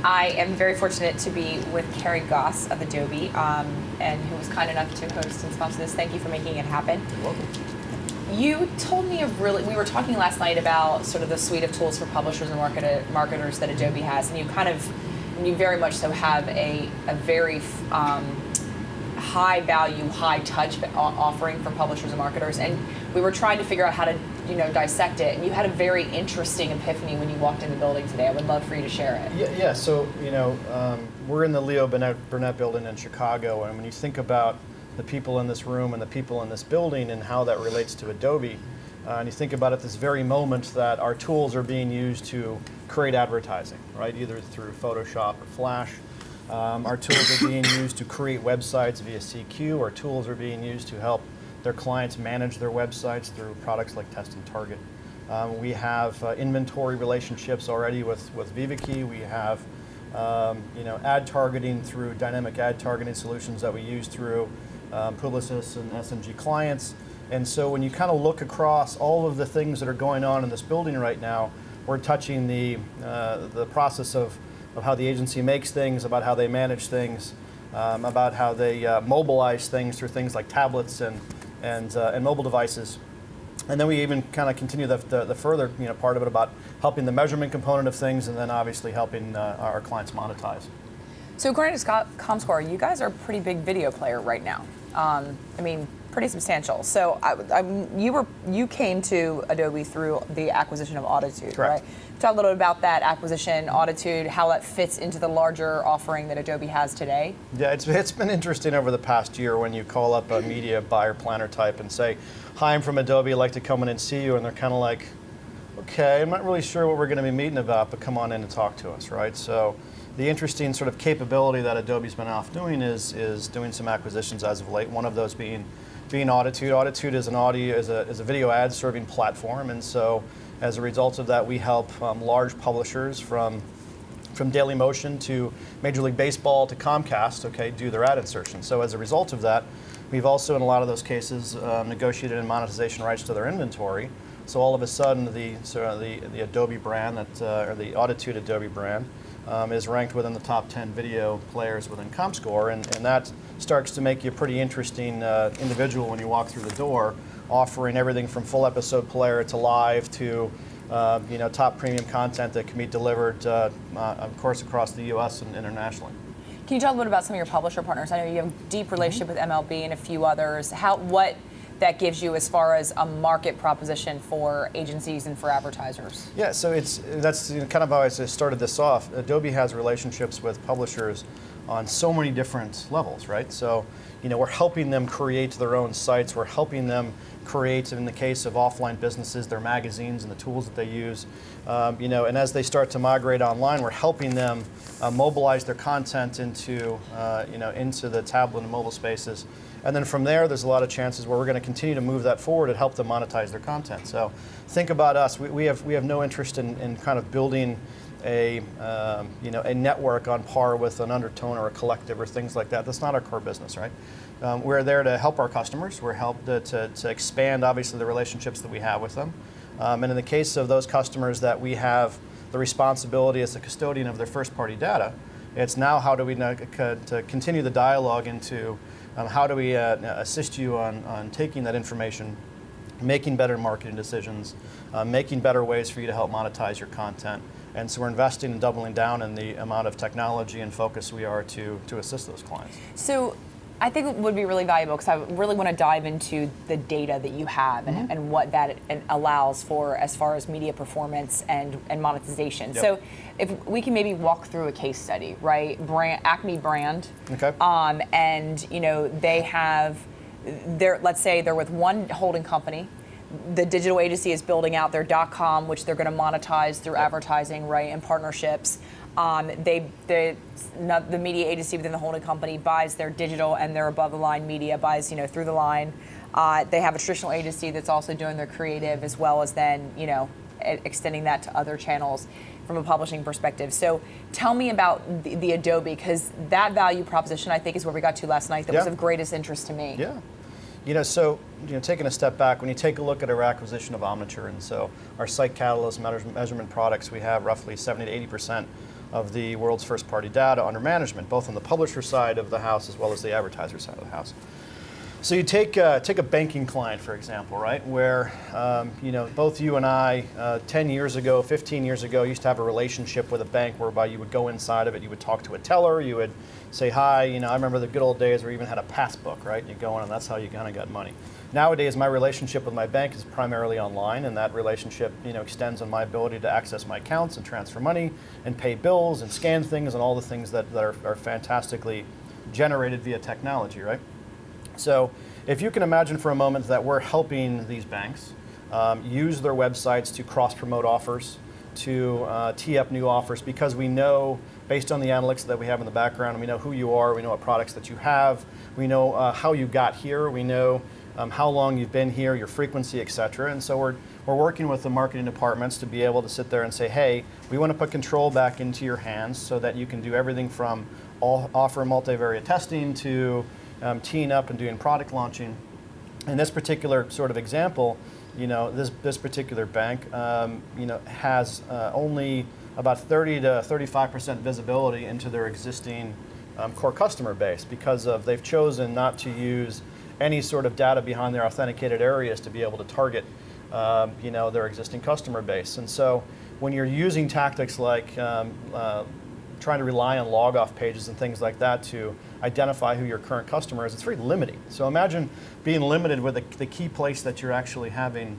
I am very fortunate to be with Cary Goss of Adobe, and who was kind enough to host and sponsor this. Thank you for making it happen. You're welcome. You told me we were talking last night about sort of the suite of tools for publishers and marketers that Adobe has, and you very much so have a very high value, high touch offering for publishers and marketers. And we were trying to figure out how to dissect it, and you had a very interesting epiphany when you walked in the building today. I would love for you to share it. Yeah. So we're in the Leo Burnett building in Chicago, and when you think about the people in this room and the people in this building and how that relates to Adobe, and you think about at this very moment that our tools are being used to create advertising, right? Either through Photoshop or Flash. Our tools are being used to create websites via CQ. Our tools are being used to help their clients manage their websites through products like Test and Target. We have inventory relationships already with VivaKey. We have ad targeting through dynamic ad targeting solutions that we use through Publicis and SMG clients. And so when you kind of look across all of the things that are going on in this building right now, we're touching the process of how the agency makes things, about how they manage things, about how they mobilize things through things like tablets and mobile devices. And then we even kind of continue the further part of it about helping the measurement component of things, and then obviously helping our clients monetize. So according to comScore, you guys are a pretty big video player right now. Pretty substantial. So you came to Adobe through the acquisition of Auditude, correct? Right? Talk a little bit about that acquisition, Auditude, how that fits into the larger offering that Adobe has today. Yeah, it's been interesting over the past year when you call up a media buyer planner type and say, "Hi, I'm from Adobe. I'd like to come in and see you," and they're kind of like, "Okay, I'm not really sure what we're going to be meeting about, but come on in and talk to us," right? So the interesting sort of capability that Adobe's been off doing is doing some acquisitions as of late. One of those being Auditude. Auditude is a video ad serving platform, and so as a result of that, we help large publishers from DailyMotion to Major League Baseball to Comcast, do their ad insertion. So as a result of that, we've also in a lot of those cases negotiated monetization rights to their inventory. So all of a sudden, the Adobe brand or the Auditude Adobe brand is ranked within the top 10 video players within comScore, and that starts to make you a pretty interesting individual when you walk through the door, offering everything from full episode player to live to top premium content that can be delivered, of course, across the U.S. and internationally. Can you talk a little bit about some of your publisher partners? I know you have a deep relationship with MLB and a few others. What that gives you as far as a market proposition for agencies and for advertisers? Yeah, so that's kind of how I started this off. Adobe has relationships with publishers on so many different levels, right? So, we're helping them create their own sites. We're helping them create, in the case of offline businesses, their magazines and the tools that they use. And as they start to migrate online, we're helping them mobilize their content into the tablet and mobile spaces. And then from there's a lot of chances where we're going to continue to move that forward and help them monetize their content. So think about us. We have no interest in kind of building a network on par with an Undertone or a Collective or things like that. That's not our core business, right? We're there to help our customers. We're helped to expand, obviously, the relationships that we have with them. And in the case of those customers that we have the responsibility as the custodian of their first-party data, it's now how do we to continue the dialogue into how do we assist you on taking that information, making better marketing decisions, making better ways for you to help monetize your content. And so we're investing and doubling down in the amount of technology and focus we are to assist those clients. So I think it would be really valuable because I really want to dive into the data that you have and what that allows for as far as media performance and monetization. Yep. So if we can maybe walk through a case study, right? Acme brand. Okay. And they have let's say they're with one holding company. The digital agency is building out their .com, which they're going to monetize through advertising, right, and partnerships. The media agency within the holding company buys their digital and their above-the-line media, buys through the line. They have a traditional agency that's also doing their creative, as well as then extending that to other channels from a publishing perspective. So tell me about the Adobe, because that value proposition I think is where we got to last night. That was of greatest interest to me. Yeah. Taking a step back, when you take a look at our acquisition of Omniture, and so our site catalyst measurement products, we have roughly 70 to 80% of the world's first-party data under management, both on the publisher side of the house as well as the advertiser side of the house. So you take a banking client, for example, right, where both you and I, 10 years ago, 15 years ago, used to have a relationship with a bank whereby you would go inside of it, you would talk to a teller, you would say hi. I remember the good old days where you even had a passbook, right? You go in and that's how you kind of got money. Nowadays, my relationship with my bank is primarily online, and that relationship extends on my ability to access my accounts and transfer money and pay bills and scan things and all the things that are fantastically generated via technology, right? So if you can imagine for a moment that we're helping these banks use their websites to cross-promote offers, to tee up new offers, because we know, based on the analytics that we have in the background, we know who you are, we know what products that you have, we know how you got here, we know how long you've been here, your frequency, et cetera. And so we're working with the marketing departments to be able to sit there and say, hey, we want to put control back into your hands so that you can do everything from offer multivariate testing to teeing up and doing product launching. In this particular sort of example, this particular bank, has only about 30 to 35% visibility into their existing core customer base because they've chosen not to use any sort of data behind their authenticated areas to be able to target, their existing customer base. And so when you're using tactics like trying to rely on log-off pages and things like that to identify who your current customer is, it's very limiting. So imagine being limited with the key place that you're actually having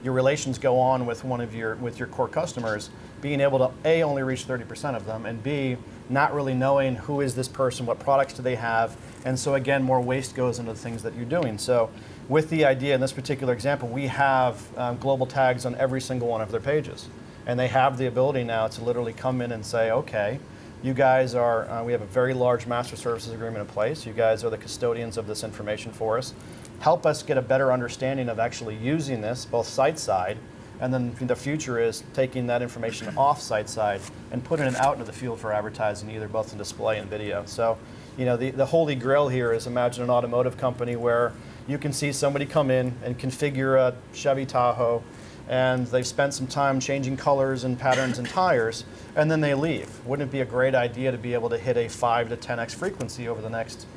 your relations go on with your core customers, being able to A, only reach 30% of them, and B, not really knowing who is this person, what products do they have, and so again, more waste goes into the things that you're doing. So with the idea in this particular example, we have global tags on every single one of their pages. And they have the ability now to literally come in and say, okay, you guys are, we have a very large master services agreement in place. You guys are the custodians of this information for us. Help us get a better understanding of actually using this, both site-side, and then the future is taking that information off site-side and putting it out into the field for advertising, either both in display and video. So, the holy grail here is imagine an automotive company where you can see somebody come in and configure a Chevy Tahoe, and they've spent some time changing colors and patterns and tires, and then they leave. Wouldn't it be a great idea to be able to hit a 5 to 10x frequency over the next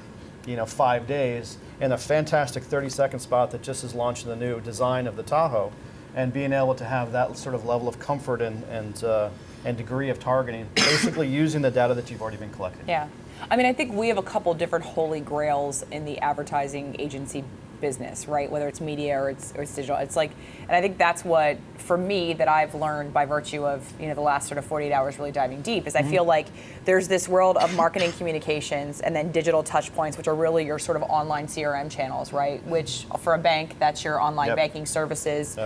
5 days in a fantastic 30-second spot that just is launching the new design of the Tahoe, and being able to have that sort of level of comfort and degree of targeting, basically using the data that you've already been collecting. Yeah. I think we have a couple different holy grails in the advertising agency business, right? Whether it's media or it's digital. It's like, and I think that's what, for me, that I've learned by virtue of the last sort of 48 hours really diving deep, is I feel like there's this world of marketing communications and then digital touch points, which are really your sort of online CRM channels, right? Which for a bank, that's your online banking services.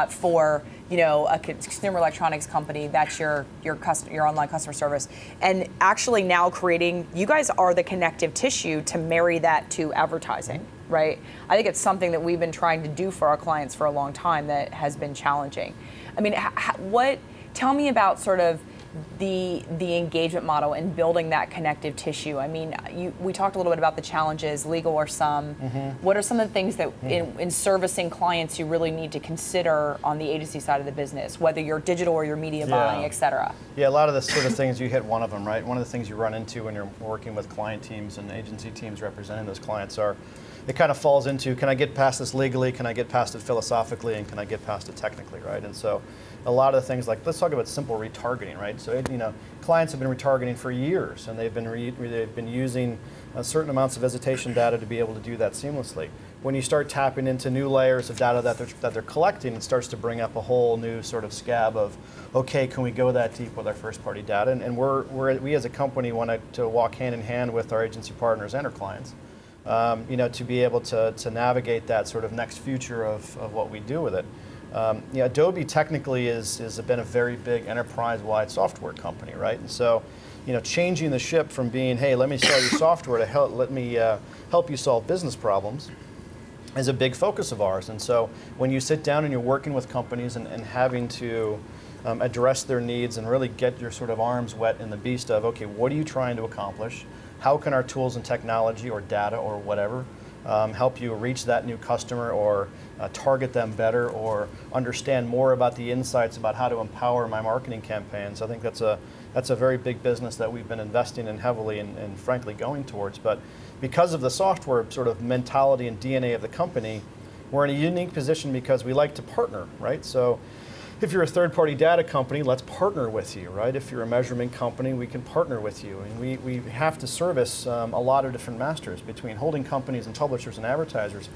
For a consumer electronics company, that's your online customer service. And actually now creating, you guys are the connective tissue to marry that to advertising, right? I think it's something that we've been trying to do for our clients for a long time that has been challenging. Tell me about sort of the engagement model and building that connective tissue. We talked a little bit about the challenges, legal are some. What are some of the things that in servicing clients you really need to consider on the agency side of the business, whether you're digital or your media buying, et cetera? Yeah, a lot of the sort of things, you hit one of them, right? One of the things you run into when you're working with client teams and agency teams representing those clients it kind of falls into, can I get past this legally, can I get past it philosophically, and can I get past it technically, right? And so a lot of the things like, let's talk about simple retargeting, right? So, clients have been retargeting for years, and they've been using certain amounts of visitation data to be able to do that seamlessly. When you start tapping into new layers of data that they're collecting, it starts to bring up a whole new sort of scab of, okay, can we go that deep with our first-party data? And we as a company want to walk hand in hand with our agency partners and our clients. To be able to navigate that sort of next future of what we do with it. Adobe technically has been a very big enterprise-wide software company, right? And so, changing the ship from being, hey, let me sell you software to help you solve business problems is a big focus of ours. And so when you sit down and you're working with companies and having to address their needs and really get your sort of arms wet in the beast of, okay, what are you trying to accomplish? How can our tools and technology or data or whatever help you reach that new customer or target them better or understand more about the insights about how to empower my marketing campaigns. I think that's a very big business that we've been investing in heavily and frankly going towards. But because of the software sort of mentality and DNA of the company, we're in a unique position because we like to partner, right? So if you're a third-party data company, let's partner with you, right? If you're a measurement company, we can partner with you. And we have to service a lot of different masters between holding companies and publishers and advertisers.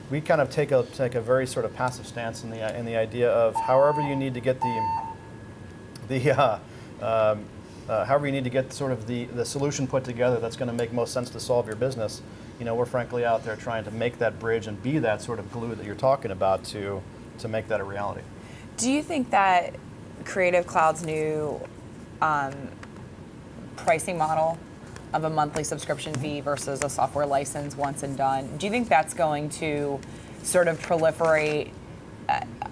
We kind of take a very sort of passive stance in the idea of however you need to get however you need to get sort of the solution put together that's going to make most sense to solve your business. We're frankly out there trying to make that bridge and be that sort of glue that you're talking about to make that a reality. Do you think that Creative Cloud's new pricing model of a monthly subscription fee versus a software license once and done, do you think that's going to sort of proliferate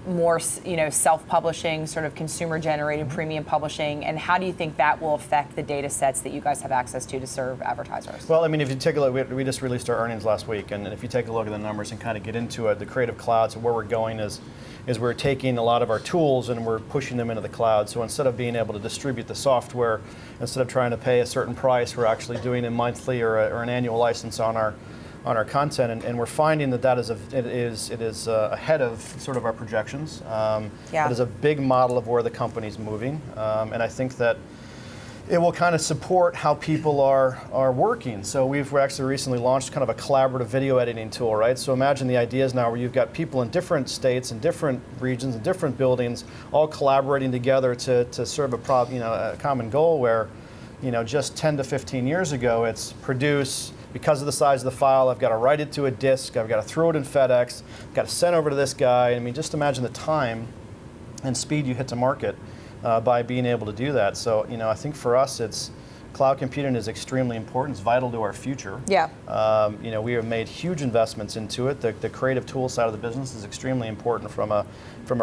more, self-publishing, sort of consumer-generated premium publishing, and how do you think that will affect the data sets that you guys have access to serve advertisers? Well, I mean, if you take a look, we just released our earnings last week, and if you take a look at the numbers and kind of get into it, the Creative Cloud, so where we're going is we're taking a lot of our tools and we're pushing them into the cloud. So instead of being able to distribute the software, instead of trying to pay a certain price, we're actually doing a monthly or an annual license on our content, and we're finding that it is ahead of sort of our projections. It is a big model of where the company's moving, and I think that it will kind of support how people are working. So we've actually recently launched kind of a collaborative video editing tool, right? So imagine the ideas now where you've got people in different states and different regions and different buildings all collaborating together to serve a common goal where, just 10 to 15 years ago, it's produce. Because of the size of the file, I've got to write it to a disk, I've got to throw it in FedEx, I've got to send over to this guy. I mean, just imagine the time and speed you hit to market by being able to do that. So, I think for us, cloud computing is extremely important. It's vital to our future. Yeah. We have made huge investments into it. The creative tool side of the business is extremely important from a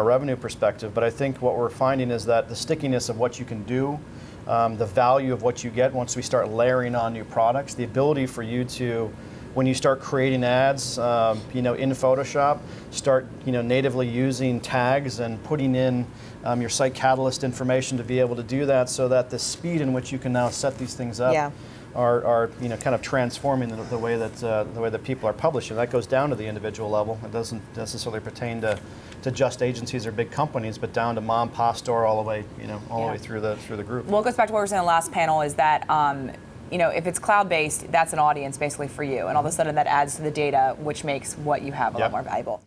revenue perspective. But I think what we're finding is that the stickiness of what you can do, the value of what you get once we start layering on new products, the ability for you to, when you start creating ads, in Photoshop, start natively using tags and putting in your site catalyst information to be able to do that, so that the speed in which you can now set these things up are kind of transforming the way that people are publishing. That goes down to the individual level. It doesn't necessarily pertain to just agencies or big companies, but down to mom, pop store, all the way the way through the group. Well, it goes back to what we were saying in the last panel is that if it's cloud-based, that's an audience basically for you, and all of a sudden that adds to the data, which makes what you have a lot more valuable.